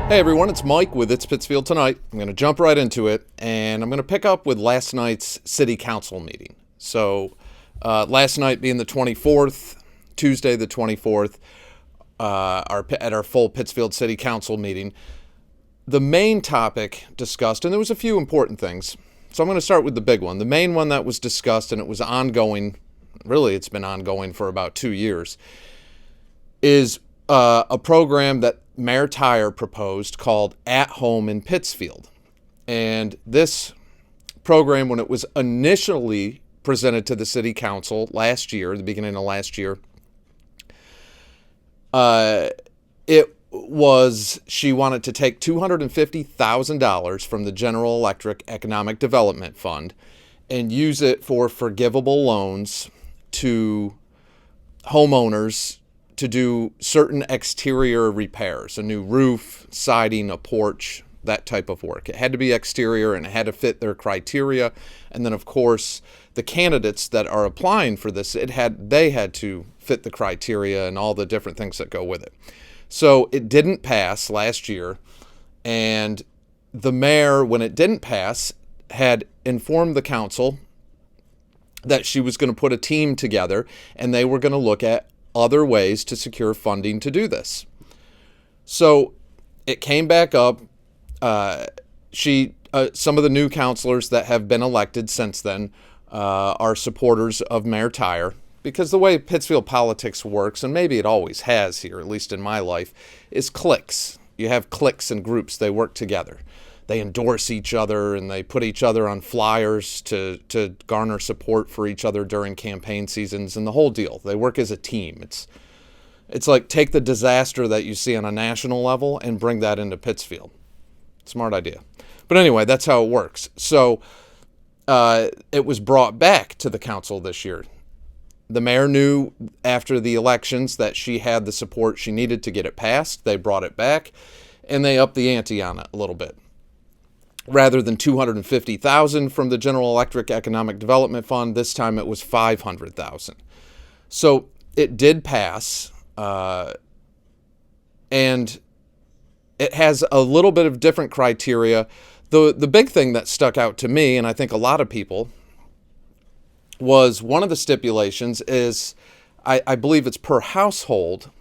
Hey everyone, it's Mike with It's Pittsfield Tonight. I'm going to jump right into it, and I'm going to pick up with last night's city council meeting. So, last night being the 24th, Tuesday the 24th, at our full Pittsfield City Council meeting, the main topic discussed, and there was a few important things. So I'm going to start with the big one. The main one that was discussed, and it was ongoing, really it's been ongoing for about 2 years, is a program that Mayor Tyer proposed called At Home in Pittsfield. And this program, when it was initially presented to the city council last year, the beginning of last year, she wanted to take $250,000 from the General Electric Economic Development Fund and use it for forgivable loans to homeowners to do certain exterior repairs, a new roof, siding, a porch, that type of work. It had to be exterior and it had to fit their criteria. And then, of course, the candidates that are applying for this, they had to fit the criteria and all the different things that go with it. So it didn't pass last year, and the mayor, when it didn't pass, had informed the council that she was going to put a team together and they were going to look at other ways to secure funding to do this. So it came back up. Some of the new councilors that have been elected since then are supporters of Mayor Tyer, because the way Pittsfield politics works, and maybe it always has here, at least in my life, is cliques. You have cliques and groups. They work together. They endorse each other and they put each other on flyers to garner support for each other during campaign seasons and the whole deal. They work as a team. It's like take the disaster that you see on a national level and bring that into Pittsfield. Smart idea. But anyway, that's how it works. So it was brought back to the council this year. The mayor knew after the elections that she had the support she needed to get it passed. They brought it back and they upped the ante on it a little bit. Rather than $250,000 from the General Electric Economic Development Fund, this time it was $500,000. So it did pass, and it has a little bit of different criteria. The big thing that stuck out to me, and I think a lot of people, was one of the stipulations is, I believe it's per household.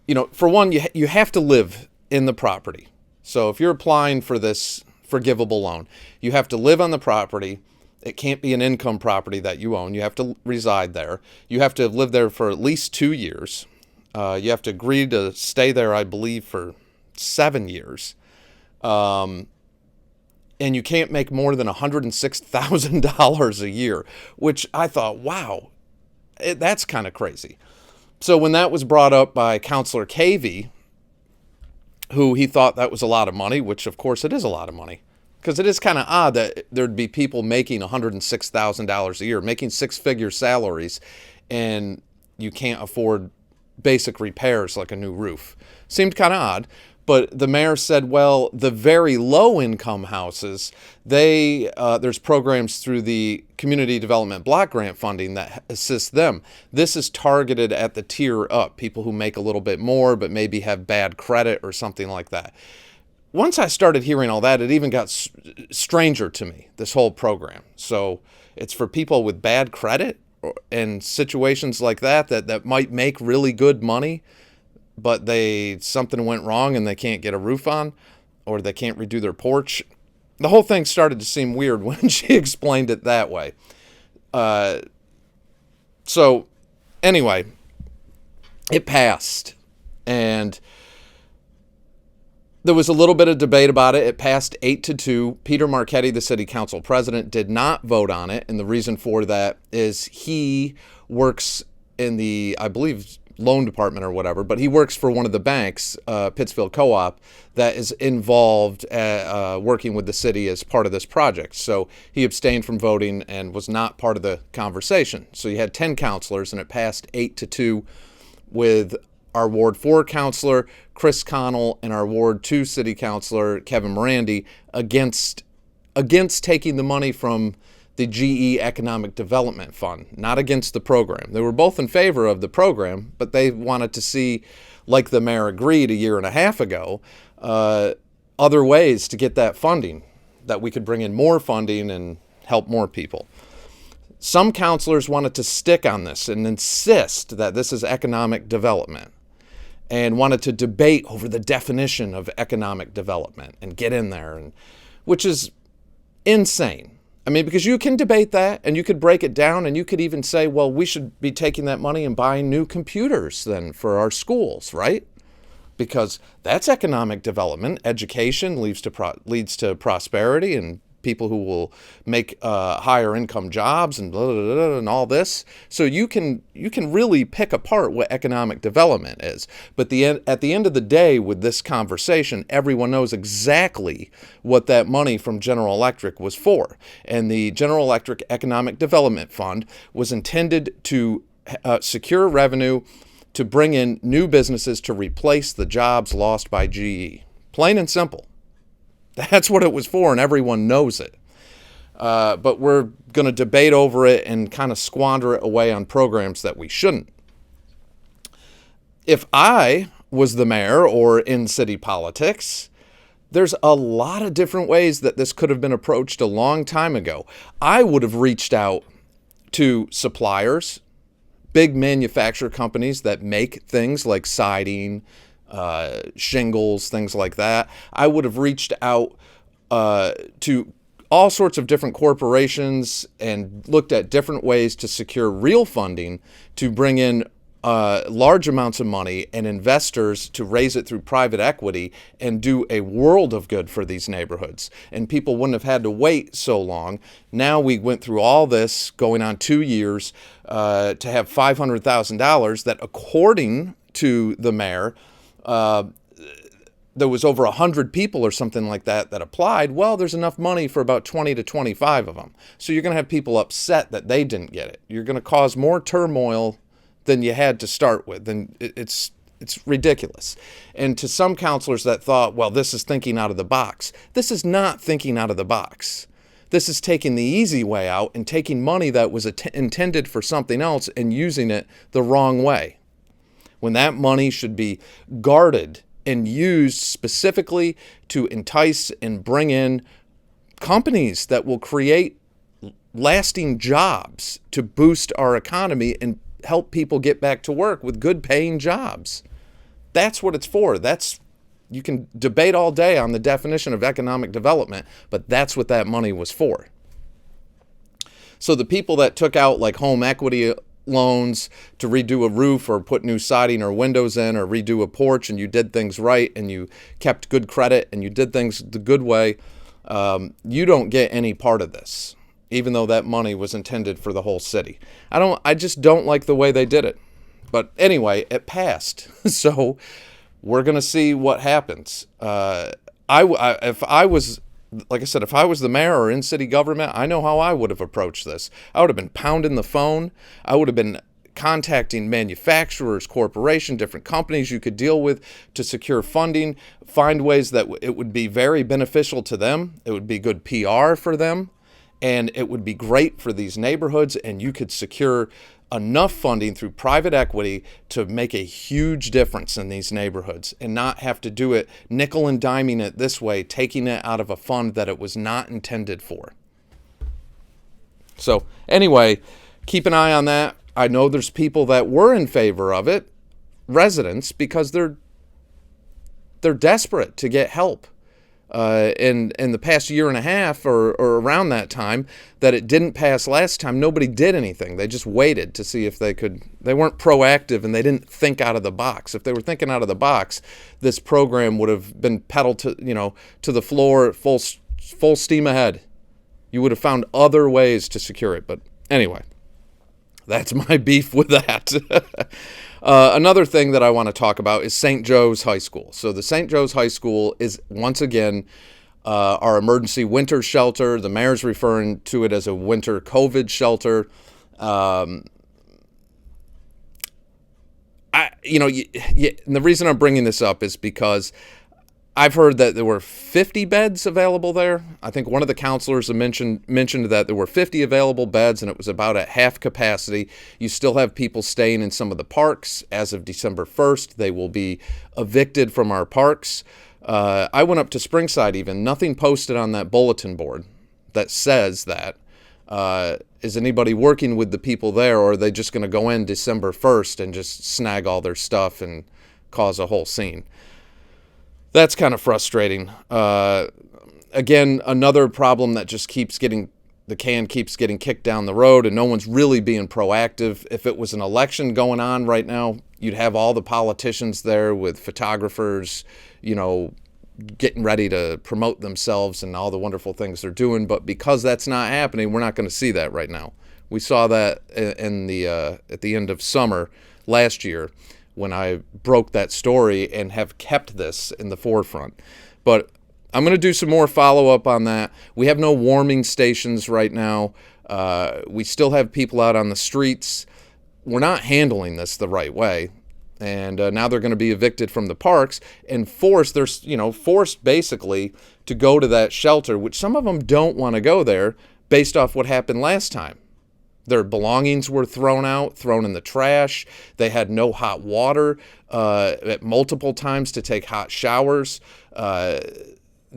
You know, for one, you have to live in the property. So if you're applying for this forgivable loan, you have to live on the property. It can't be an income property that you own. You have to reside there. You have to have lived there for at least 2 years. You have to agree to stay there, I believe, for 7 years. And you can't make more than $106,000 a year, which I thought, wow, that's kind of crazy. So when that was brought up by Councilor Cavey, who he thought that was a lot of money, which of course it is a lot of money, because it is kind of odd that there'd be people making $106,000 a year, making six-figure salaries, and you can't afford basic repairs like a new roof. Seemed kind of odd, but the mayor said, well, the very low-income houses, there's programs through the Community Development Block Grant funding that assist them. This is targeted at the tier up, people who make a little bit more but maybe have bad credit or something like that. Once I started hearing all that, it even got stranger to me, this whole program. So it's for people with bad credit and situations like that might make really good money, but something went wrong and they can't get a roof on, or they can't redo their porch. The whole thing started to seem weird when she explained it that way. So anyway, it passed, and there was a little bit of debate about it. It passed 8-2. Peter Marchetti, the city council president, did not vote on it, and the reason for that is he works in the, I believe, loan department or whatever, but he works for one of the banks, Pittsfield Co-op, that is involved working with the city as part of this project. So he abstained from voting and was not part of the conversation. So you had 10 counselors, and it passed 8-2 with our Ward 4 counselor, Chris Connell, and our Ward 2 city councilor, Kevin Morandi, against taking the money from the GE Economic Development Fund, not against the program. They were both in favor of the program, but they wanted to see, like the mayor agreed a year and a half ago, other ways to get that funding, that we could bring in more funding and help more people. Some counselors wanted to stick on this and insist that this is economic development, and wanted to debate over the definition of economic development and get in there, and which is insane. I mean, because you can debate that and you could break it down, and you could even say, well, we should be taking that money and buying new computers then for our schools, right? Because that's economic development. Education leads to prosperity and people who will make higher income jobs and blah, blah, blah, blah, and all this. So you can really pick apart what economic development is. But at the end of the day, with this conversation, everyone knows exactly what that money from General Electric was for. And the General Electric Economic Development Fund was intended to secure revenue to bring in new businesses to replace the jobs lost by GE. Plain and simple. That's what it was for, and everyone knows it. But we're going to debate over it and kind of squander it away on programs that we shouldn't. If I was the mayor or in city politics, there's a lot of different ways that this could have been approached a long time ago. I would have reached out to suppliers, big manufacturer companies that make things like siding, shingles, things like that. I would have reached out to all sorts of different corporations and looked at different ways to secure real funding to bring in large amounts of money and investors to raise it through private equity and do a world of good for these neighborhoods. And people wouldn't have had to wait so long. Now we went through all this going on 2 years to have $500,000 that, according to the mayor, there was over 100 people or something like that applied. Well, there's enough money for about 20 to 25 of them. So you're going to have people upset that they didn't get it. You're going to cause more turmoil than you had to start with. And it's ridiculous. And to some counselors that thought, well, this is thinking out of the box. This is not thinking out of the box. This is taking the easy way out and taking money that was intended for something else and using it the wrong way, when that money should be guarded and used specifically to entice and bring in companies that will create lasting jobs to boost our economy and help people get back to work with good paying jobs. That's what it's for. You can debate all day on the definition of economic development, but that's what that money was for. So the people that took out like home equity loans to redo a roof or put new siding or windows in or redo a porch, and you did things right and you kept good credit and you did things the good way, you don't get any part of this, even though that money was intended for the whole city. I just don't like the way they did it. But anyway, it passed. So we're going to see what happens. If I was the mayor or in city government, I know how I would have approached this. I would have been pounding the phone. I would have been contacting manufacturers, corporations, different companies you could deal with to secure funding, find ways that it would be very beneficial to them. It would be good PR for them, and it would be great for these neighborhoods, and you could secure enough funding through private equity to make a huge difference in these neighborhoods and not have to do it nickel and diming it this way, taking it out of a fund that it was not intended for. So anyway, keep an eye on that. I know there's people that were in favor of it, residents, because they're desperate to get help. In the past year and a half or around that time that it didn't pass last time, nobody did anything. They just waited to see if they could. They weren't proactive and they didn't think out of the box. If they were thinking out of the box, this program would have been pedaled to the floor at full steam ahead. You would have found other ways to secure it. But anyway, that's my beef with that. Another thing that I want to talk about is St. Joe's High School. So the St. Joe's High School is, once again, our emergency winter shelter. The mayor's referring to it as a winter COVID shelter. And the reason I'm bringing this up is because I've heard that there were 50 beds available there. I think one of the counselors mentioned that there were 50 available beds, and it was about at half capacity. You still have people staying in some of the parks. As of December 1st, they will be evicted from our parks. I went up to Springside even. Nothing posted on that bulletin board that says that. Is anybody working with the people there, or are they just going to go in December 1st and just snag all their stuff and cause a whole scene? That's kind of frustrating. Again, another problem that just keeps getting kicked down the road, and no one's really being proactive. If it was an election going on right now, you'd have all the politicians there with photographers, getting ready to promote themselves and all the wonderful things they're doing. But because that's not happening, we're not going to see that right now. We saw that in the at the end of summer last year, when I broke that story, and have kept this in the forefront. But I'm going to do some more follow-up on that. We have no warming stations right now. We still have people out on the streets. We're not handling this the right way. And now they're going to be evicted from the parks and forced basically to go to that shelter, which some of them don't want to go there based off what happened last time. Their belongings were thrown in the trash. They had no hot water at multiple times to take hot showers.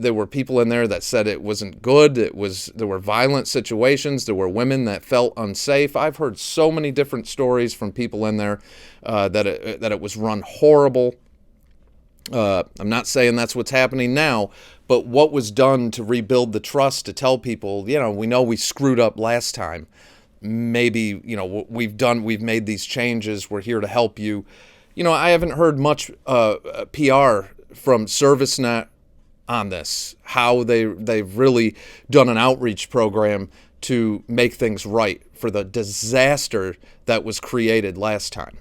There were people in there that said it wasn't good. There were violent situations. There were women that felt unsafe. I've heard so many different stories from people in there that it was run horrible. I'm not saying that's what's happening now, but what was done to rebuild the trust, to tell people, we know we screwed up last time. Maybe, we've made these changes. We're here to help you. I haven't heard much PR from ServiceNet on this, how they've really done an outreach program to make things right for the disaster that was created last time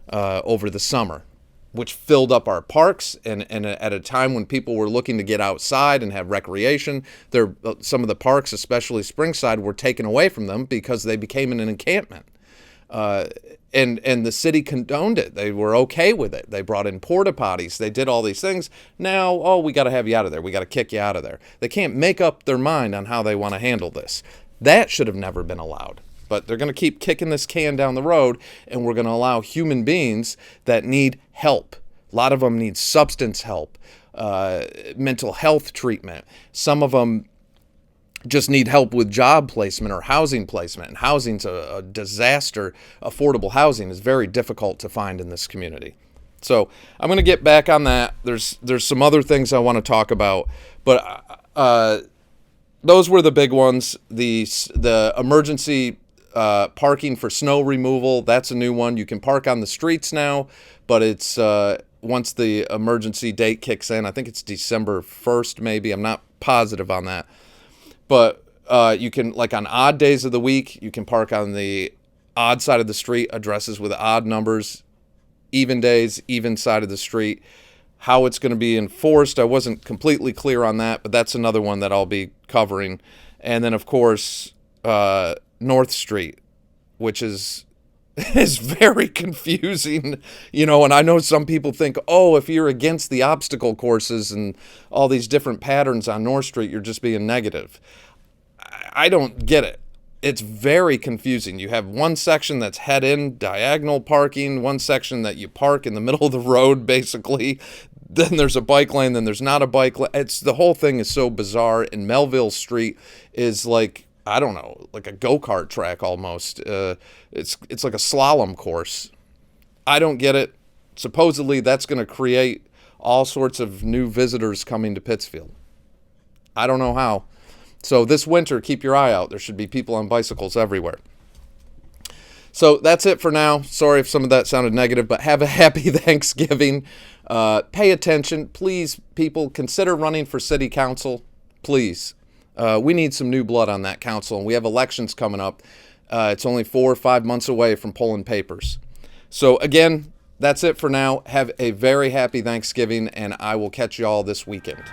over the summer, which filled up our parks, and at a time when people were looking to get outside and have recreation. Some of the parks, especially Springside, were taken away from them because they became an encampment. And the city condoned it. They were okay with it. They brought in porta potties. They did all these things. Now, we got to have you out of there. We got to kick you out of there. They can't make up their mind on how they want to handle this. That should have never been allowed. But they're going to keep kicking this can down the road, and we're going to allow human beings that need help. A lot of them need substance help, mental health treatment. Some of them just need help with job placement or housing placement. And housing's a disaster. Affordable housing is very difficult to find in this community. So I'm going to get back on that. There's some other things I want to talk about, but those were the big ones. The emergency parking for snow removal, that's a new one. You can park on the streets now, but it's once the emergency date kicks in, I think it's December 1st maybe. I'm not positive on that. But you can, like on odd days of the week, you can park on the odd side of the street, addresses with odd numbers. Even days, even side of the street. How it's going to be enforced, I wasn't completely clear on that, but that's another one that I'll be covering. And then, of course, North Street, which is very confusing, and I know some people think, if you're against the obstacle courses and all these different patterns on North Street, you're just being negative. I don't get it. It's very confusing. You have one section that's head-in diagonal parking, one section that you park in the middle of the road, basically. Then there's a bike lane, then there's not a bike lane. The whole thing is so bizarre. And Melville Street is like, I don't know, like a go-kart track almost. It's like a slalom course. I don't get it. Supposedly that's going to create all sorts of new visitors coming to Pittsfield. I don't know how. So this winter, keep your eye out. There should be people on bicycles everywhere. So that's it for now. Sorry if some of that sounded negative, but have a happy Thanksgiving. Pay attention. Please, people, consider running for city council. Please. We need some new blood on that council, and we have elections coming up. It's only 4 or 5 months away from pulling papers. So again, that's it for now. Have a very happy Thanksgiving, and I will catch you all this weekend.